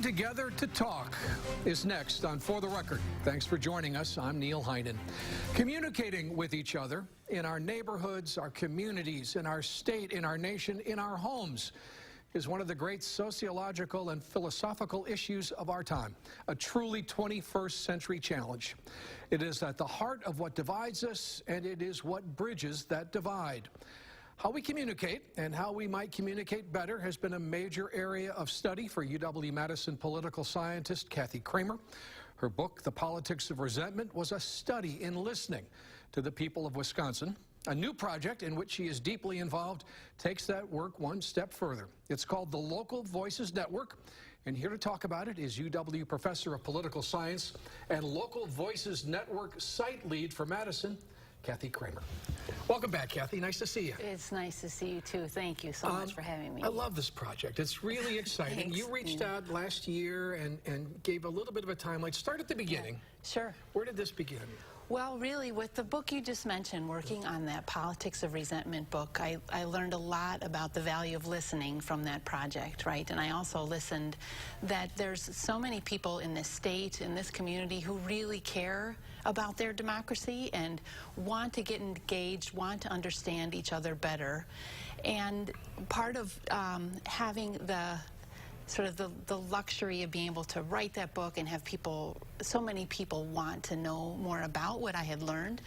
Together to Talk is next on For the Record. Thanks for joining us. I'm Neil Heinen. Communicating with each other in our neighborhoods, our communities, in our state, in our nation, in our homes is one of the great sociological and philosophical issues of our time, a truly 21st century challenge. It is at the heart of what divides us, and it is what bridges that divide. How we communicate and how we might communicate better has been a major area of study for UW-Madison political scientist Kathy Cramer. Her book, The Politics of Resentment, was a study in listening to the people of Wisconsin. A new project in which she is deeply involved takes that work one step further. It's called the Local Voices Network, and here to talk about it is UW Professor of Political Science and Local Voices Network site lead for Madison, Kathy Cramer. Welcome back, Kathy. Nice to see you. It's nice to see you, too. Thank you so much for having me. I love this project. It's really exciting. Thanks. You reached out last year and gave a little bit of a timeline. Start at the beginning. Yeah, sure. Where did this begin? Well, really, with the book you just mentioned, working on that Politics of Resentment book, I learned a lot about the value of listening from that project, right? And I also listened that there's so many people in this state, in this community, who really care about their democracy and want to get engaged, want to understand each other better. And part of having the sort of the luxury of being able to write that book and have people, so many people want to know more about what I had learned,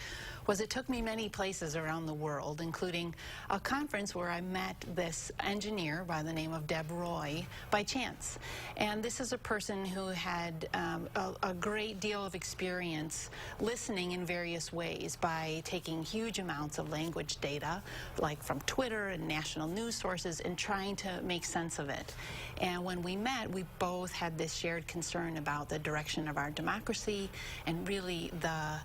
was it took me many places around the world, including a conference where I met this engineer by the name of Deb Roy by chance. And this is a person who had a great deal of experience listening in various ways by taking huge amounts of language data, like from Twitter and national news sources, and trying to make sense of it. And when we met, we both had this shared concern about the direction of our democracy and really the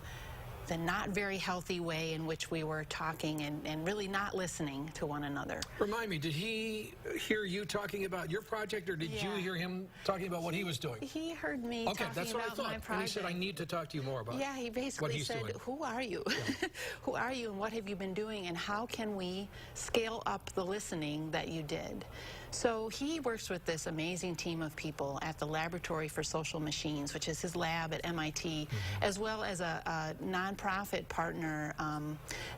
not very healthy way in which we were talking and really not listening to one another. Remind me, did he hear you talking about your project, or did you hear him talking about what he was doing? He heard me talking that's what about I thought. my project. And he said, I need to talk to you more about Yeah, he basically said, doing. who are you? Yeah. Who are you and what have you been doing, and how can we scale up the listening that you did? So he works with this amazing team of people at the Laboratory for Social Machines, which is his lab at MIT, as well as a nonprofit partner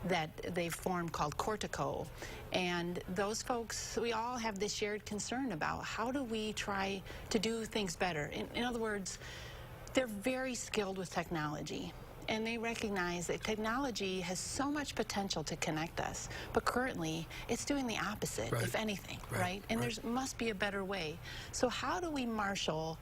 that they've formed called Cortico. And those folks, we all have this shared concern about how do we try to do things better. In other words, they're very skilled with technology. And they recognize that technology has so much potential to connect us, but currently it's doing the opposite, if anything, right? And there must be a better way. So how do we marshal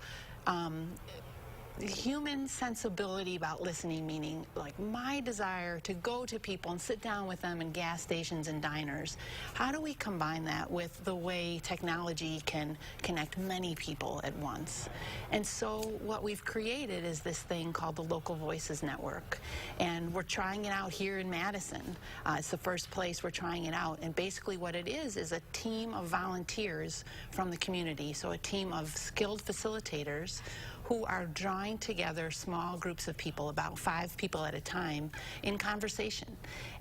human sensibility about listening, meaning like my desire to go to people and sit down with them in gas stations and diners? How do we combine that with the way technology can connect many people at once? And so what we've created is this thing called the Local Voices Network. And we're trying it out here in Madison. It's the first place we're trying it out. And basically what it is a team of volunteers from the community. So a team of skilled facilitators who are drawing together small groups of people, about 5 people at a time, in conversation.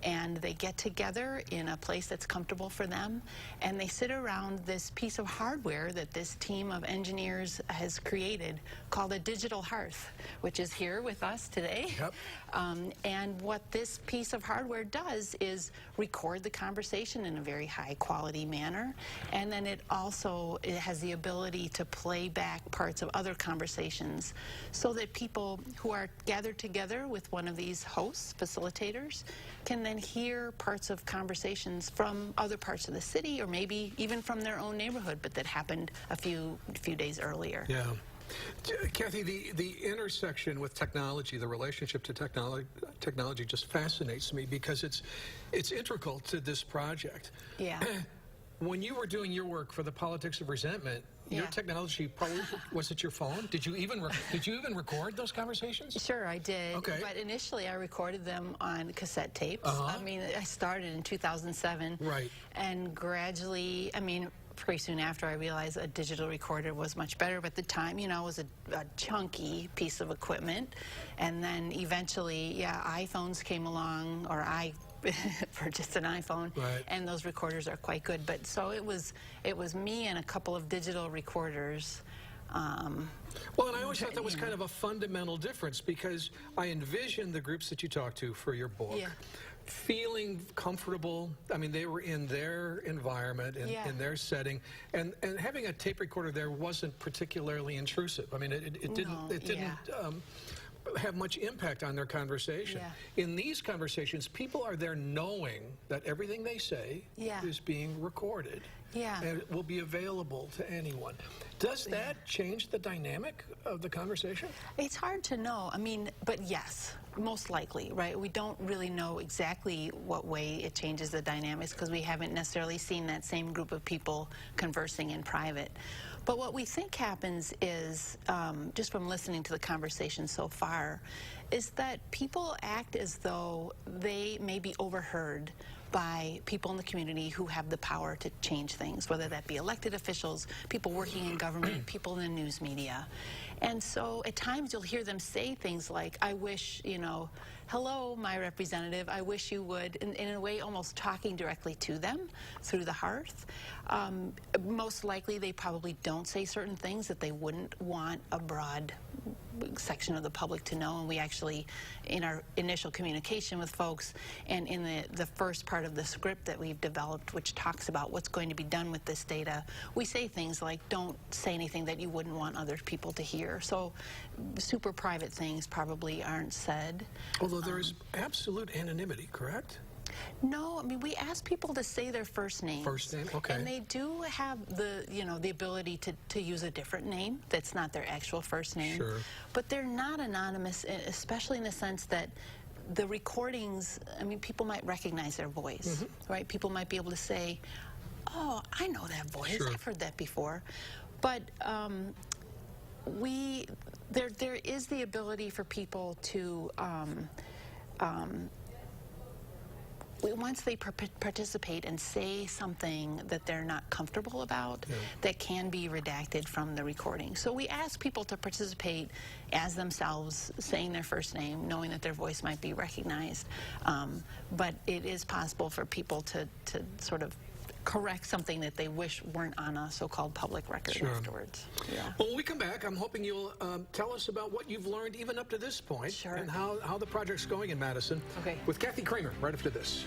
And they get together in a place that's comfortable for them, and they sit around this piece of hardware that this team of engineers has created called a digital hearth, which is here with us today. Yep. And what this piece of hardware does is record the conversation in a very high quality manner, and then it has the ability to play back parts of other conversations so that people who are gathered together with one of these hosts, facilitators, can then hear parts of conversations from other parts of the city, or maybe even from their own neighborhood, but that happened a few days earlier. Yeah. Kathy, the intersection with technology, the relationship to technology just fascinates me because it's integral to this project. Yeah. When you were doing your work for the Politics of Resentment, your technology probably, was it your phone? Did you even record those conversations? Sure, I did. Okay. But initially, I recorded them on cassette tapes. I mean, I started in 2007. Right. And gradually, I mean, pretty soon after, I realized a digital recorder was much better. But at the time, you know, it was a chunky piece of equipment. And then eventually, iPhones came along, or I purchased an iPhone, and those recorders are quite good. But so it was me and a couple of digital recorders Well, and I always thought that was kind of a fundamental difference, because I envisioned the groups that you talked to for your book feeling comfortable. I mean, they were in their environment, in their setting, and having a tape recorder there wasn't particularly intrusive. I mean, it didn't have much impact on their conversation. In these conversations, people are there knowing that everything they say is being recorded and it will be available to anyone. Does that change the dynamic of the conversation? It's hard to know. I mean, but yes, most likely, right? We don't really know exactly what way it changes the dynamics, because we haven't necessarily seen that same group of people conversing in private. But what we think happens is, just from listening to the conversation so far, is that people act as though they may be overheard by people in the community who have the power to change things, whether that be elected officials, people working in government, people in the news media. And so at times you'll hear them say things like, I wish, you know, hello, my representative, I wish you would, in a way almost talking directly to them through the Hearth. Most likely they probably don't say certain things that they wouldn't want a broad section of the public to know. And we actually, in our initial communication with folks and in the first part of the script that we've developed, which talks about what's going to be done with this data, we say things like, don't say anything that you wouldn't want other people to hear. So super private things probably aren't said. Although there is absolute anonymity, correct? No, I mean, we ask people to say their first names. First name, okay. And they do have the, you know, the ability to use a different name that's not their actual first name. Sure. But they're not anonymous, especially in the sense that the recordings, I mean, people might recognize their voice, right? People might be able to say, oh, I know that voice. Sure. I've heard that before. But there is the ability for people to once they participate and say something that they're not comfortable about, that can be redacted from the recording. So we ask people to participate as themselves, saying their first name, knowing that their voice might be recognized. But it is possible for people to sort of correct something that they wish weren't on a so-called public record afterwards. Well, when we come back, I'm hoping you'll tell us about what you've learned even up to this point and how the project's going in Madison with Kathy Cramer right after this.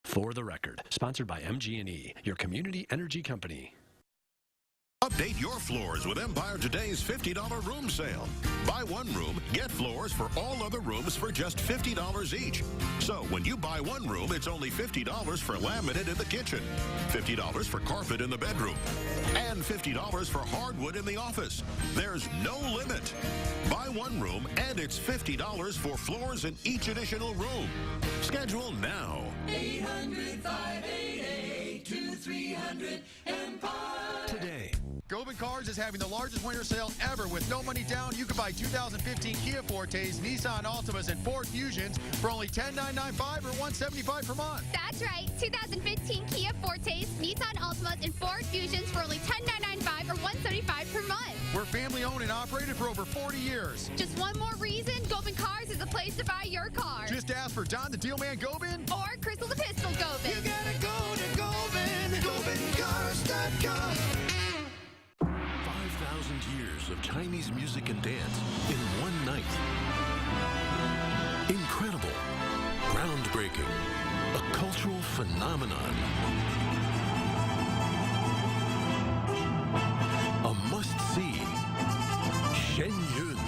For the Record, sponsored by MG&E, your community energy company. Update your floors with Empire Today's $50 room sale. Buy one room, get floors for all other rooms for just $50 each. So when you buy one room, it's only $50 for laminate in the kitchen, $50 for carpet in the bedroom, and $50 for hardwood in the office. There's no limit. Buy one room, and it's $50 for floors in each additional room. Schedule now. 800-588-2300 Empire. Today. Gobin Cars is having the largest winter sale ever. With no money down, you can buy 2015 Kia Fortes, Nissan Altimas, and Ford Fusions for only $10,995 or $175 per month. That's right. 2015 Kia Fortes, Nissan Altimas, and Ford Fusions for only $10,995 or $175 per month. We're family owned and operated for over 40 years. Just one more reason, Gobin Cars is the place to buy your car. Just ask for Don the Deal Man Gobin Or Crystal the Pistol Gobin. You gotta go to Gobin, GobinCars.com. 5,000 years of Chinese music and dance in one night. Incredible, groundbreaking, a cultural phenomenon. A must-see. Shenyun.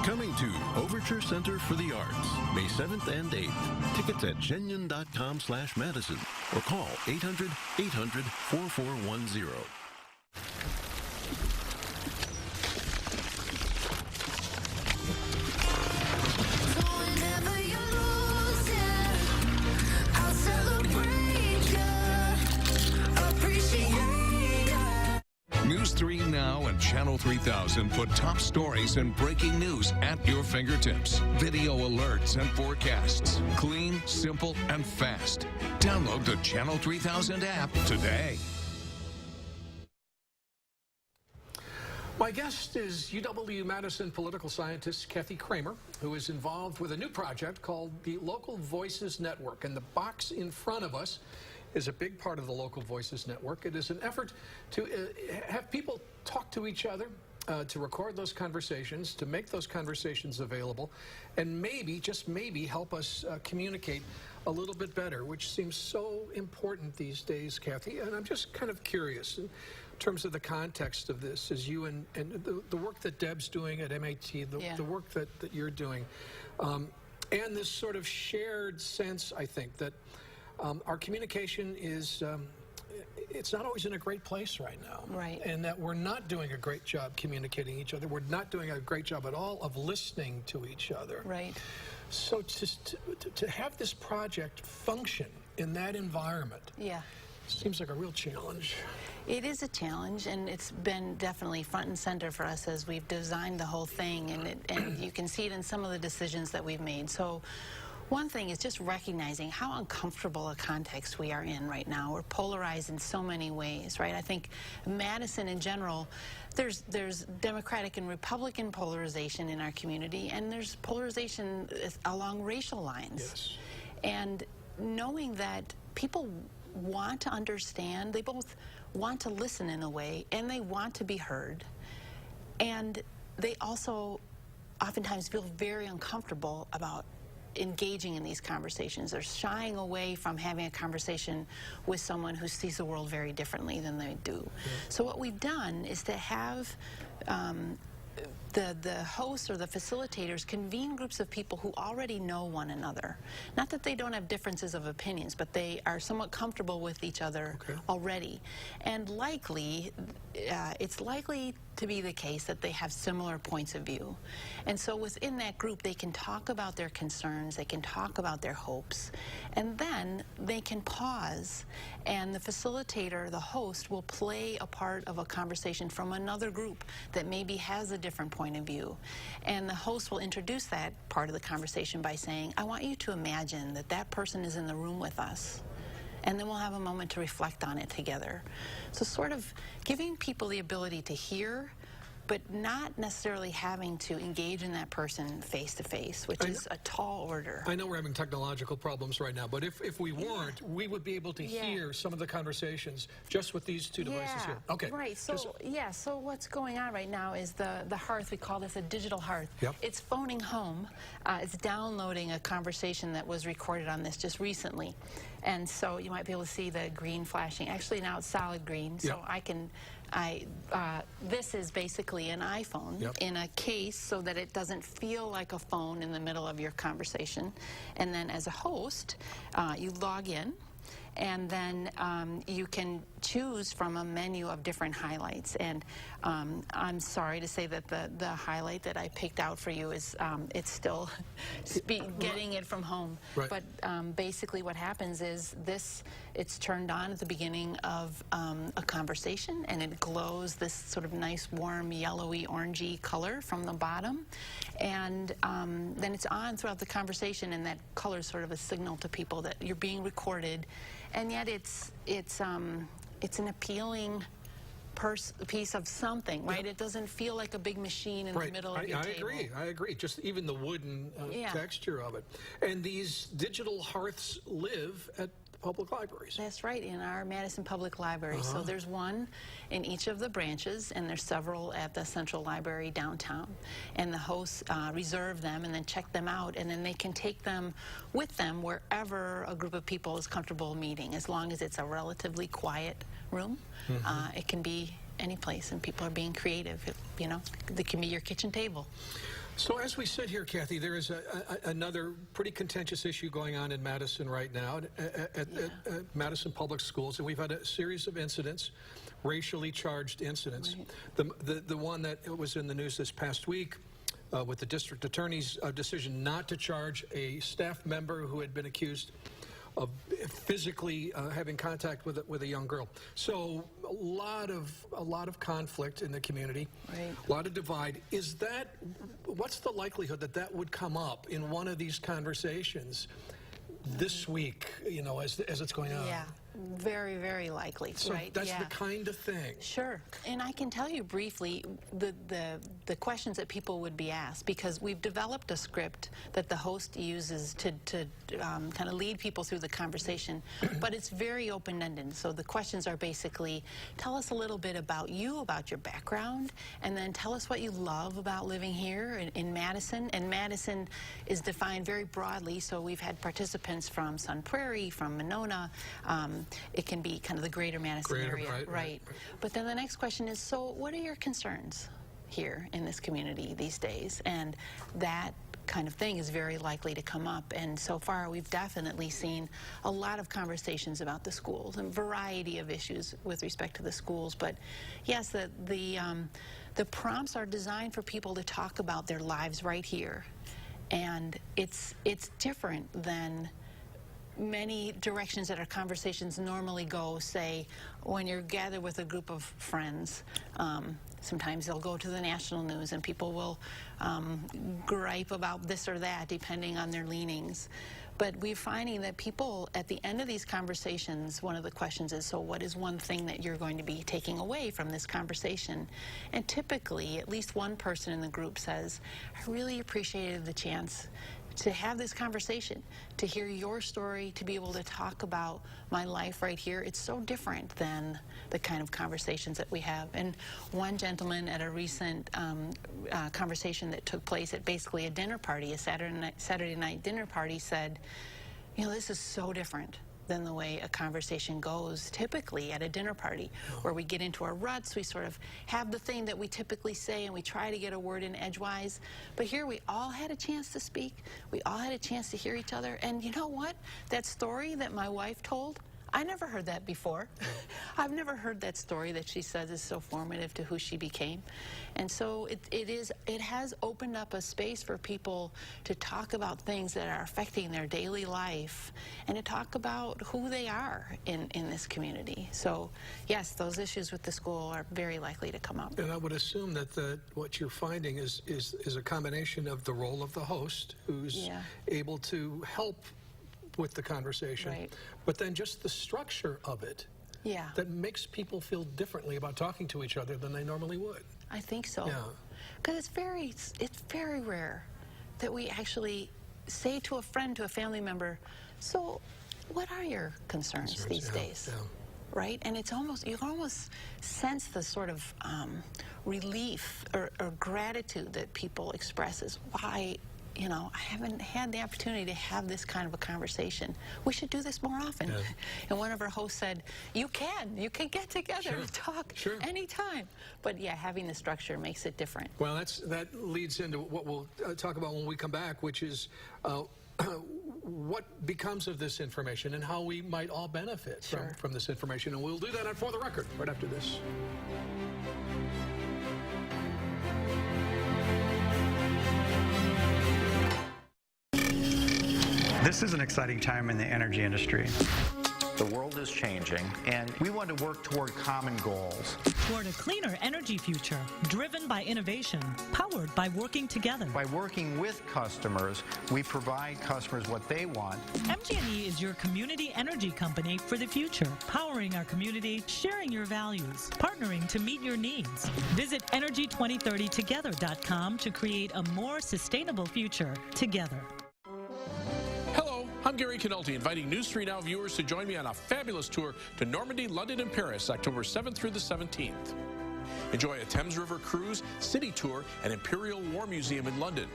Coming to Overture Center for the Arts, May 7th and 8th. Tickets at shenyun.com/Madison or call 800-800-4410. News 3 Now and Channel 3000 put top stories and breaking news at your fingertips. Video alerts and forecasts. Clean, simple, and fast. Download the Channel 3000 app today. My guest is UW-Madison political scientist Kathy Cramer, who is involved with a new project called the Local Voices Network. And the box in front of us is a big part of the Local Voices Network. It is an effort to have people talk to each other, to record those conversations, to make those conversations available, and maybe, just maybe, help us communicate a little bit better, which seems so important these days, Kathy. And I'm just kind of curious, in terms of the context of this, as you and the work that Deb's doing at MIT, the work that you're doing, and this sort of shared sense, I think, that our communication is it's not always in a great place right now. Right. And that we're not doing a great job communicating each other. We're not doing a great job at all of listening to each other. Right. So to have this project function in that environment seems like a real challenge. It is a challenge, and it's been definitely front and center for us as we've designed the whole thing, and you can see it in some of the decisions that we've made. So one thing is just recognizing how uncomfortable a context we are in right now. We're polarized in so many ways, right? I think Madison in general, there's Democratic and Republican polarization in our community, and there's polarization along racial lines. Yes. And knowing that people want to understand, they both want to listen in a way, and they want to be heard. And they also oftentimes feel very uncomfortable about engaging in these conversations. They're shying away from having a conversation with someone who sees the world very differently than they do. So what we've done is to have the hosts or the facilitators convene groups of people who already know one another. Not that they don't have differences of opinions, but they are somewhat comfortable with each other already. And likely, it's likely to be the case that they have similar points of view. And so within that group, they can talk about their concerns, they can talk about their hopes, and then they can pause, and the facilitator, the host, will play a part of a conversation from another group that maybe has a different point of view. And the host will introduce that part of the conversation by saying, I want you to imagine that that person is in the room with us. And then we'll have a moment to reflect on it together. So sort of giving people the ability to hear, but not necessarily having to engage in that person face to face, which is a tall order. I know we're having technological problems right now, but if we weren't, we would be able to hear some of the conversations just with these two devices here. Okay. Right. So so what's going on right now is the Hearth. We call this a digital Hearth. Yep. It's phoning home. It's downloading a conversation that was recorded on this just recently, and so you might be able to see the green flashing. Actually, now it's solid green, so I can. This is basically an iPhone in a case so that it doesn't feel like a phone in the middle of your conversation. And then as a host, you log in, and then you can choose from a menu of different highlights. And I'm sorry to say that the highlight that I picked out for you is it's still getting it from home. Right. But basically what happens is it's turned on at the beginning of a conversation, and it glows this sort of nice warm yellowy orangey color from the bottom, and then it's on throughout the conversation, and that color is sort of a signal to people that you're being recorded, and yet it's an appealing piece of something, right? It doesn't feel like a big machine in the middle of your table. I agree. Just even the wooden texture of it. And these digital hearths live at public libraries. That's right, in our Madison Public Library. So there's one in each of the branches, and there's several at the Central Library downtown. And the hosts reserve them and then check them out, and then they can take them with them wherever a group of people is comfortable meeting, as long as it's a relatively quiet room. It can be any place, and people are being creative. You know, it can be your kitchen table. So as we sit here, Kathy, there is another pretty contentious issue going on in Madison right now at Madison Public Schools, and we've had a series of incidents, racially charged incidents. The one that was in the news this past week with the district attorney's decision not to charge a staff member who had been accused of physically having contact with a young girl. So a lot of conflict in the community, a lot of divide. What's the likelihood that that would come up in one of these conversations this week, you know, as it's going on? Yeah. Very, very likely, So right? that's Yeah. the kind of thing. Sure. And I can tell you briefly the questions that people would be asked, because we've developed a script that the host uses to kind of lead people through the conversation, but it's very open-ended. So the questions are basically, tell us a little bit about you, about your background, and then tell us what you love about living here in Madison. And Madison is defined very broadly, so we've had participants from Sun Prairie, from Monona. It can be kind of the greater Madison area. Right. But then the next question is, so what are your concerns here in this community these days? And that kind of thing is very likely to come up. And so far, we've definitely seen a lot of conversations about the schools and variety of issues with respect to the schools. But yes, the prompts are designed for people to talk about their lives right here. And it's different than many directions that our conversations normally go. Say, when you're gathered with a group of friends, sometimes they'll go to the national news and people will gripe about this or that depending on their leanings. But we're finding that people, at the end of these conversations, one of the questions is, so what is one thing that you're going to be taking away from this conversation? And typically, at least one person in the group says, I really appreciated the chance to have this conversation, to hear your story, to be able to talk about my life right here. It's so different than the kind of conversations that we have. And one gentleman at a recent conversation that took place at basically a dinner party, a Saturday night dinner party, said, you know, this is so different than the way a conversation goes typically at a dinner party, where we get into our ruts, we sort of have the thing that we typically say and we try to get a word in edgewise. But here we all had a chance to speak, we all had a chance to hear each other, and you know what? That story that my wife told, I never heard that before. I've never heard that story that she says is so formative to who she became. And so it has opened up a space for people to talk about things that are affecting their daily life and to talk about who they are in this community. So yes, those issues with the school are very likely to come up. And I would assume that what you're finding is a combination of the role of the host, who's able to help with the conversation, but then just the structure of it that makes people feel differently about talking to each other than they normally would. I think so. Because it's very rare that we actually say to a friend, to a family member, so what are your concerns these days? Right? And it's almost, you almost sense the sort of relief or gratitude that people express as why, you know, I haven't had the opportunity to have this kind of a conversation. We should do this more often. And one of our hosts said, you can get together and talk anytime. But yeah, having the structure makes it different. Well, that leads into what we'll talk about when we come back, which is what becomes of this information and how we might all benefit from this information. And we'll do that on For the Record right after this. This is an exciting time in the energy industry. The world is changing, and we want to work toward common goals. Toward a cleaner energy future, driven by innovation, powered by working together. By working with customers, we provide customers what they want. MG&E is your community energy company for the future, powering our community, sharing your values, partnering to meet your needs. Visit Energy2030together.com to create a more sustainable future together. I'm Gary Canulty, inviting News 3 Now viewers to join me on a fabulous tour to Normandy, London, and Paris, October 7th through the 17th. Enjoy a Thames River cruise, city tour, and Imperial War Museum in London.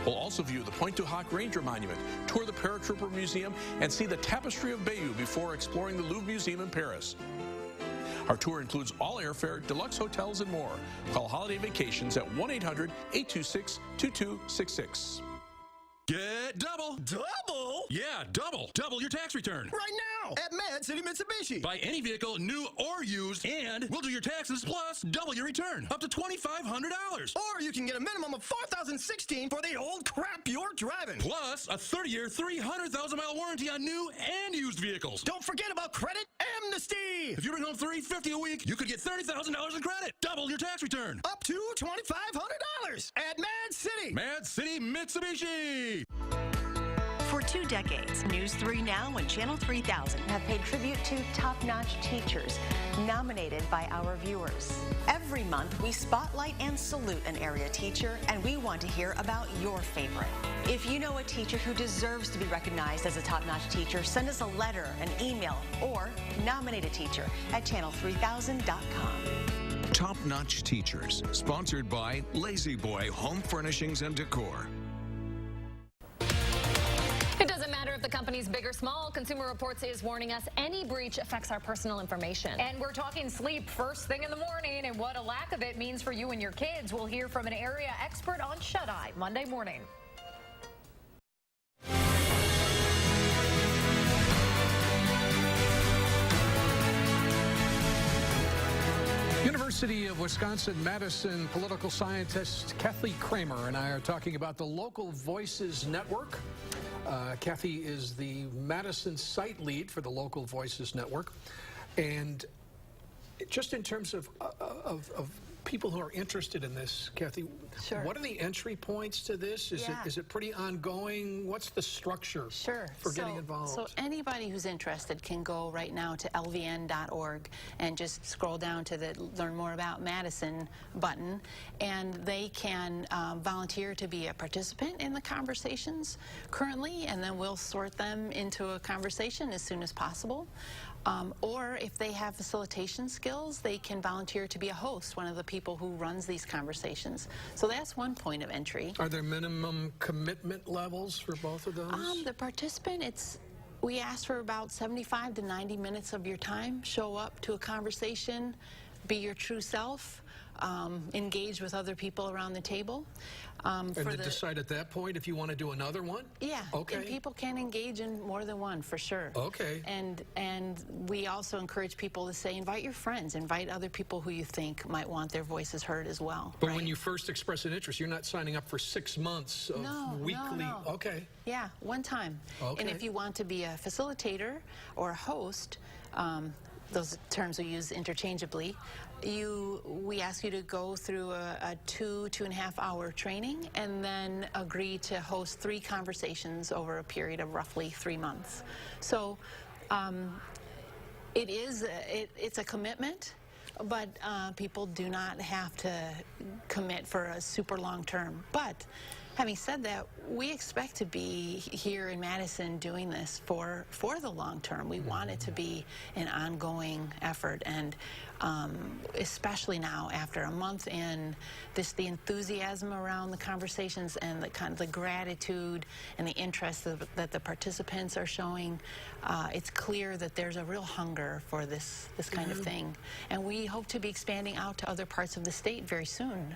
We'll also view the Pointe du Hoc Ranger Monument, tour the Paratrooper Museum, and see the Tapestry of Bayeux before exploring the Louvre Museum in Paris. Our tour includes all airfare, deluxe hotels, and more. Call Holiday Vacations at 1-800-826-2266. Get double. Double? Yeah, double. Double your tax return. Right now at Mad City Mitsubishi. Buy any vehicle, new or used, and we'll do your taxes plus double your return, up to $2,500. Or you can get a minimum of $4,016 for the old crap you're driving. Plus a 30-year, 300,000-mile warranty on new and used vehicles. Don't forget about credit amnesty. If you bring home $350 a week, you could get $30,000 in credit. Double your tax return. Up to $2,500 at Mad City. Mad City Mitsubishi. For 2 decades, News 3 Now and Channel 3000 have paid tribute to top-notch teachers nominated by our viewers. Every month, we spotlight and salute an area teacher, and we want to hear about your favorite. If you know a teacher who deserves to be recognized as a top-notch teacher, send us a letter, an email, or nominate a teacher at channel3000.com. Top-notch teachers, sponsored by Lazy Boy Home Furnishings and Decor. It doesn't matter if the company's big or small. Consumer Reports is warning us any breach affects our personal information. And we're talking sleep first thing in the morning and what a lack of it means for you and your kids. We'll hear from an area expert on shut-eye Monday morning. University of Wisconsin-Madison political scientist Kathy Cramer and I are talking about the Local Voices Network. Kathy is the Madison site lead for the Local Voices Network. And just in terms of people who are interested in this, Kathy, Sure. What are the entry points to this? Is it pretty ongoing? What's the structure for getting involved? So anybody who's interested can go right now to lvn.org and just scroll down to the Learn More About Madison button, and they can volunteer to be a participant in the conversations currently, and then we'll sort them into a conversation as soon as possible. Or if they have facilitation skills, they can volunteer to be a host, one of the people who runs these conversations. So that's one point of entry. Are there minimum commitment levels for both of those? The participant, we ask for about 75 to 90 minutes of your time. Show up to a conversation, be your true self, engage with other people around the table. And to decide at that point if you want to do another one? Yeah. Okay. And people can engage in more than one, for sure. Okay. And we also encourage people to say, invite your friends, invite other people who you think might want their voices heard as well. But when you first express an interest, you're not signing up for 6 months of weekly. No. Okay. Yeah, one time. Okay. And if you want to be a facilitator or a host, those terms we use interchangeably, we ask you to go through a 2.5 hour training and then agree to host 3 conversations over a period of roughly 3 months. So it's a commitment, but people do not have to commit for a super long term. But having said that, we expect to be here in Madison doing this for the long term. We want it to be an ongoing effort, and especially now after a month in, the enthusiasm around the conversations and the gratitude and the interest that the participants are showing, it's clear that there's a real hunger for this kind of thing. And we hope to be expanding out to other parts of the state very soon,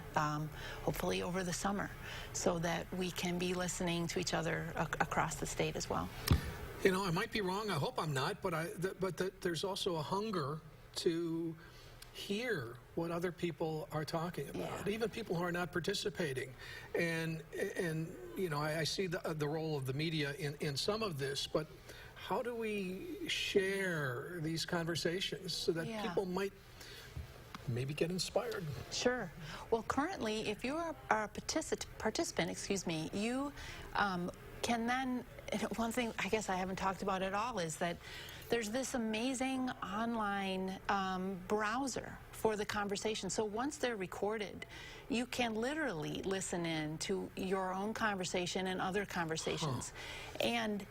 hopefully over the summer, so that we can be listening to each other across the state as well. You know, I might be wrong. I hope I'm not, but there's also a hunger to hear what other people are talking about, even people who are not participating. And you know, I see the role of the media in some of this, but how do we share these conversations so that people might maybe get inspired? Sure. Well, currently, if you are a participant, you can then, one thing I guess I haven't talked about at all is that there's this amazing online browser for the conversation. So once they're recorded, you can literally listen in to your own conversation and other conversations. And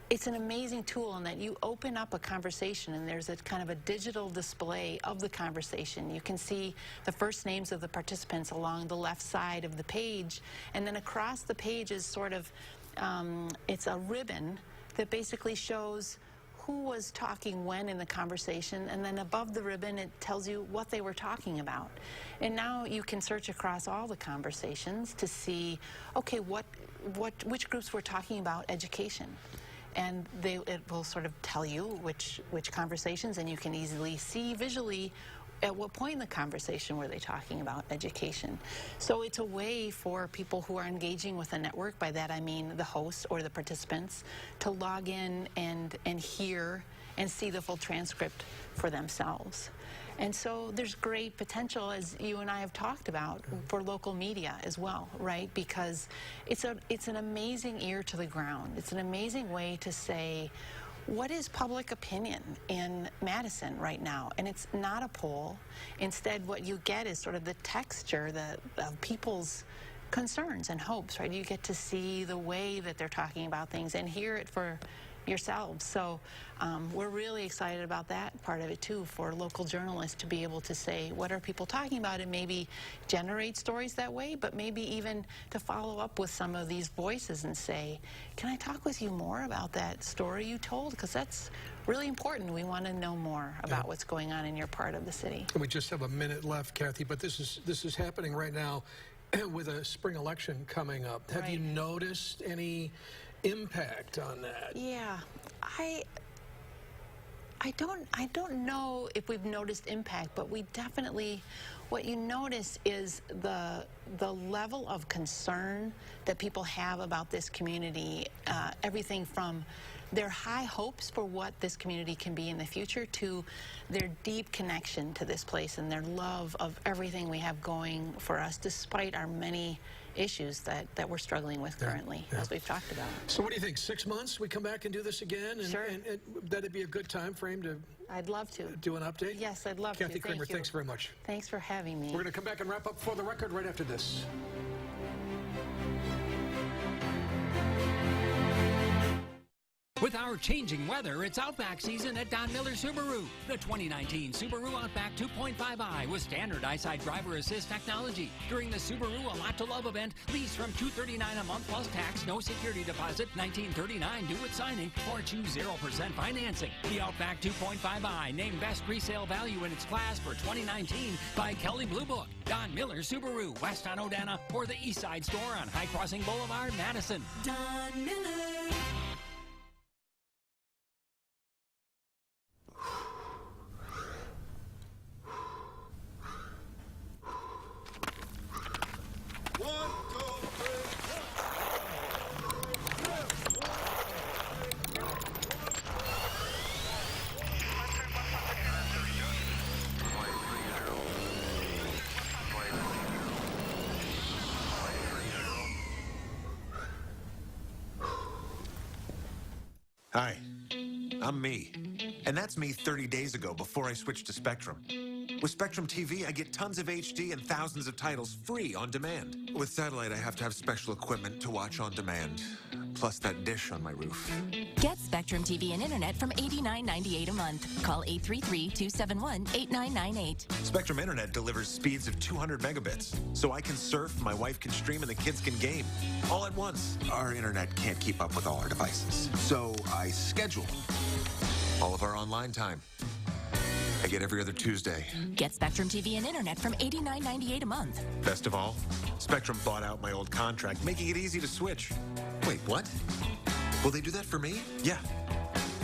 it's an amazing tool in that you open up a conversation and there's a kind of a digital display of the conversation. You can see the first names of the participants along the left side of the page, and then across the page is sort of, it's a ribbon that basically shows who was talking when in the conversation, and then above the ribbon it tells you what they were talking about. And now you can search across all the conversations to see, okay, which groups were talking about education. And it will sort of tell you which conversations, and you can easily see visually at what point in the conversation were they talking about education. So it's a way for people who are engaging with the network, by that I mean the hosts or the participants, to log in and hear and see the full transcript for themselves. And so there's great potential, as you and I have talked about, for local media as well, right? Because it's an amazing ear to the ground. It's an amazing way to say, what is public opinion in Madison right now? And it's not a poll. Instead, what you get is sort of the texture of people's concerns and hopes, right? You get to see the way that they're talking about things and hear it for yourselves. So we're really excited about that part of it too, for local journalists to be able to say, what are people talking about, and maybe generate stories that way, but maybe even to follow up with some of these voices and say, can I talk with you more about that story you told? Because that's really important. We want to know more about what's going on in your part of the city. And we just have a minute left, Kathy, but this is happening right now with a spring election coming up. Have you noticed any impact on that? Yeah, I don't know if we've noticed impact, but we definitely, what you notice is the level of concern that people have about this community, everything from their high hopes for what this community can be in the future to their deep connection to this place and their love of everything we have going for us, despite our many issues that we're struggling with currently, as we've talked about. So what do you think, 6 months we come back and do this again? And, sure. And that'd be a good time frame to I'd love to do an update? Yes, I'd love to. Kathy Cramer, thanks very much. Thanks for having me. We're going to come back and wrap up For the Record right after this. With our changing weather, it's Outback season at Don Miller Subaru. The 2019 Subaru Outback 2.5i with standard eyesight driver assist technology. During the Subaru A Lot to Love event, lease from $239 a month plus tax, no security deposit, $1939 due at signing, or choose 0% financing. The Outback 2.5i named best resale value in its class for 2019 by Kelley Blue Book. Don Miller Subaru, west on Odana, or the East Side store on High Crossing Boulevard, Madison. Don Miller. Hi, I'm me. And that's me 30 days ago before I switched to Spectrum. With Spectrum TV, I get tons of HD and thousands of titles free on demand. With satellite, I have to have special equipment to watch on demand, plus that dish on my roof. Get Spectrum TV and Internet from $89.98 a month. Call 833-271-8998. Spectrum Internet delivers speeds of 200 megabits, so I can surf, my wife can stream, and the kids can game. All at once. Our internet can't keep up with all our devices, so I schedule all of our online time. I get every other Tuesday. Get Spectrum TV and Internet from $89.98 a month. Best of all, Spectrum bought out my old contract, making it easy to switch. Wait, what? Will they do that for me? Yeah,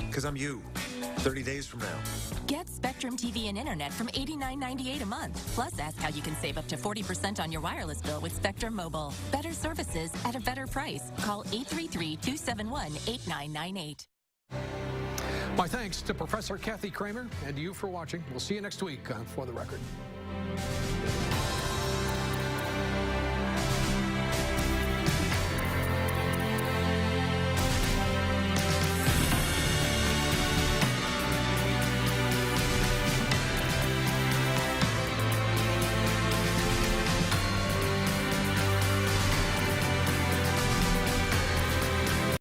because I'm you. 30 days from now. Get Spectrum TV and Internet from $89.98 a month. Plus, ask how you can save up to 40% on your wireless bill with Spectrum Mobile. Better services at a better price. Call 833-271-8998. My thanks to Professor Kathy Cramer and to you for watching. We'll see you next week on For the Record.